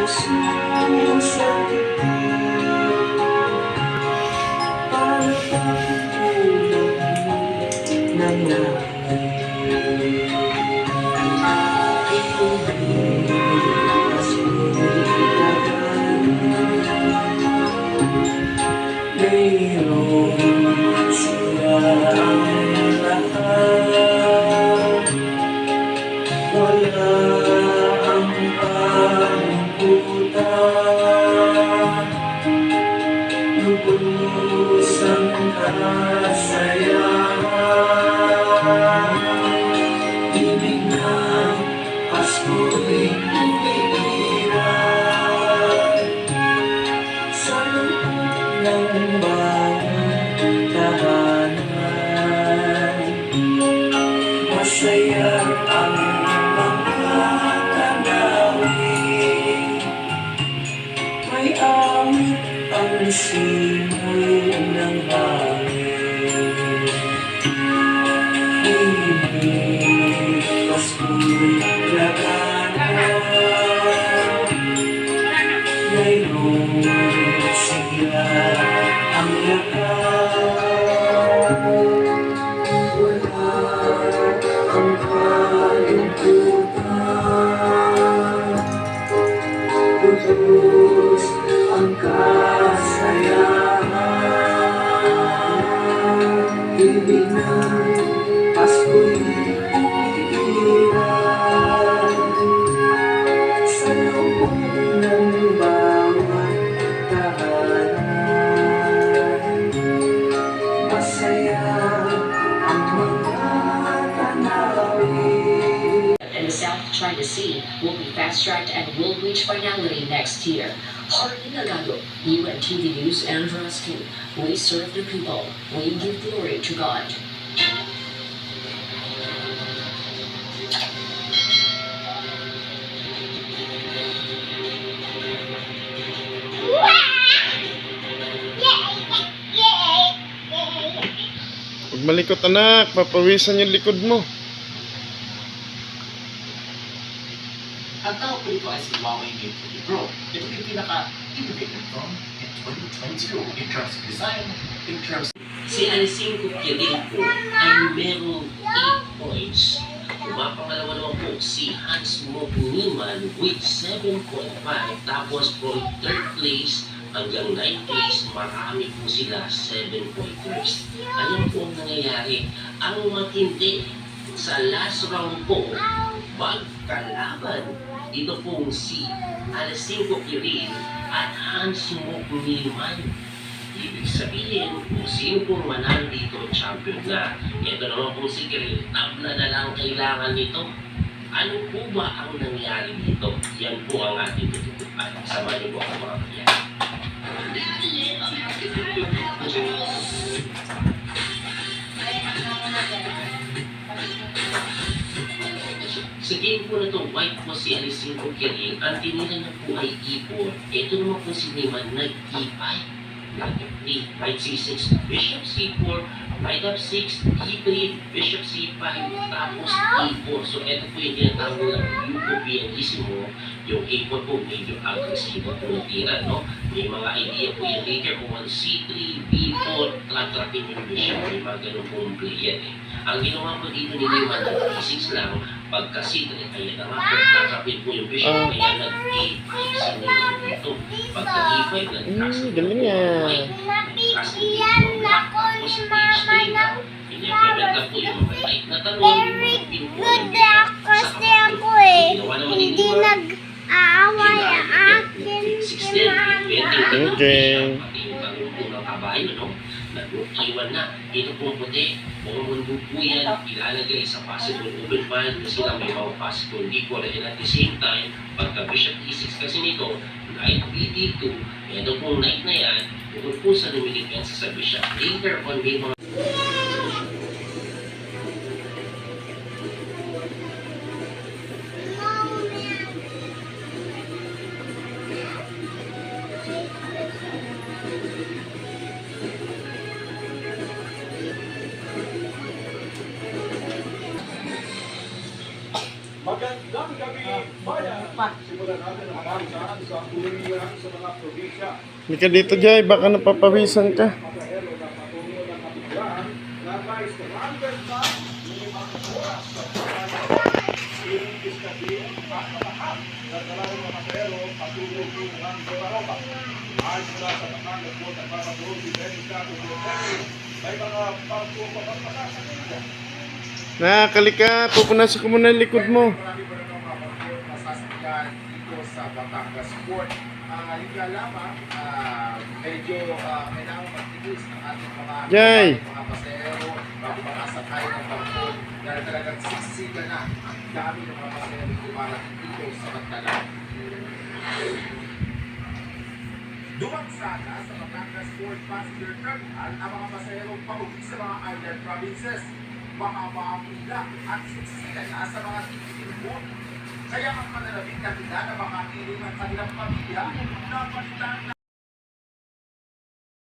sa para pagkulang ng langit. Ilipas kulitagan, mayroon sila ang lahat. Wala ang kalungkutan, lubos ang kasayahan. Ibig ng Pasko'y umiiral sa loob ng bawat tahanan. Masaya ang may awit ang simoy ng hangin. Ilipas ko'y laganap, mayroon sila ang lakas. Wala ang kalungkutan, lubos ang kasayahan. Ibig ng Pasko'y umiiral sa loob ng bawat tahanan. Masaya ang mga tanawin. And the South China Sea will be fast-tracked and will reach finality next year. Harvey Nagado, UNTV News and Rescue. We serve the people. We give glory to God. Huwag malikot anak, papawisan yung likod mo. Ang tawag ko ito ay si Huawei Mate 30 Pro. Ito yung pinaka-innovative phone in 2022 in terms of design, in terms of... Si Alisin Kukirin po ay merong 8 points. Pangalawa naman po si Hans Mokniman with 7.5. Tapos from 3rd place hanggang 9th place, marami po sila 7 pointers. Ayan po ang nangyayari. Ang matindi sa last round po, magkalaban. Ito pong si Alisin Kukirin at Hans Mokniman. Ibig sabihin, kung sino pong manalo dito, champion na. Ito naman pong si Kiril, tabla na lang kailangan nito. Ano po ba ang nangyari dito? Yan po ang ating tututupan. Samahan niyo po ako mga kaya. Sa game po na ito, white po si Alisin Kukirin. Ang tinira niya po ay E4. Ito naman po si Neyman nag-E5. Nag-E3, Knight C6, Bishop C4, Knight F6, E3, Bishop C5, tapos E4. So, ito po yung tinatawag ng Yuko Pianissimo. Yung A4 po, medyo agresibo po na tira, no? May mga idea po yung later po, C3, B4, tatrapin yung Bishop. May mga ganun pong play yan eh. Ang ginawa po dito ni Neyman, E6 lang, pagka C3, kaya na nga po, tatrapin po yung Bishop, kaya nag-A5 si Neyman dito. Pagka E5, nag-task Galing yan. Nabigyan ako ni mama ng very good kasi ako eh. Hindi nag-aaway ang akin si mama. Okay. Nag-iwan na. Ito pong puti, bumundo po yan, ilalagay sa possible open file kasi lang may mga possible D4 and at the same time, pagka Bishop E6 kasi nito, Knight BD2, ito pong Knight na yan, bukod po sa lumilipensa sa Bishop. Later on, may mga Magandang gabi Halika dito, Jay. Baka napapawisan ka. Halika. Pupunasan ko muna yung likod mo. Masasakyan dito sa Batangas Port. Yun nga lamang, medyo kailangan magtigis ng ating Jay. mga pasahero bago makasakay ng bangko dahil talagang siksika na ang dami ng mga pasahero dumarating dito sa Magdala. Dumagsada sa Batangas Port Passenger Terminal ang mga pasahero pauwi sa mga island provinces. Mahaba ang pila at siksika na sa mga tikiting boat. Kaya ang mananabing kanila na makakilin ang kanilang pamilya na palitan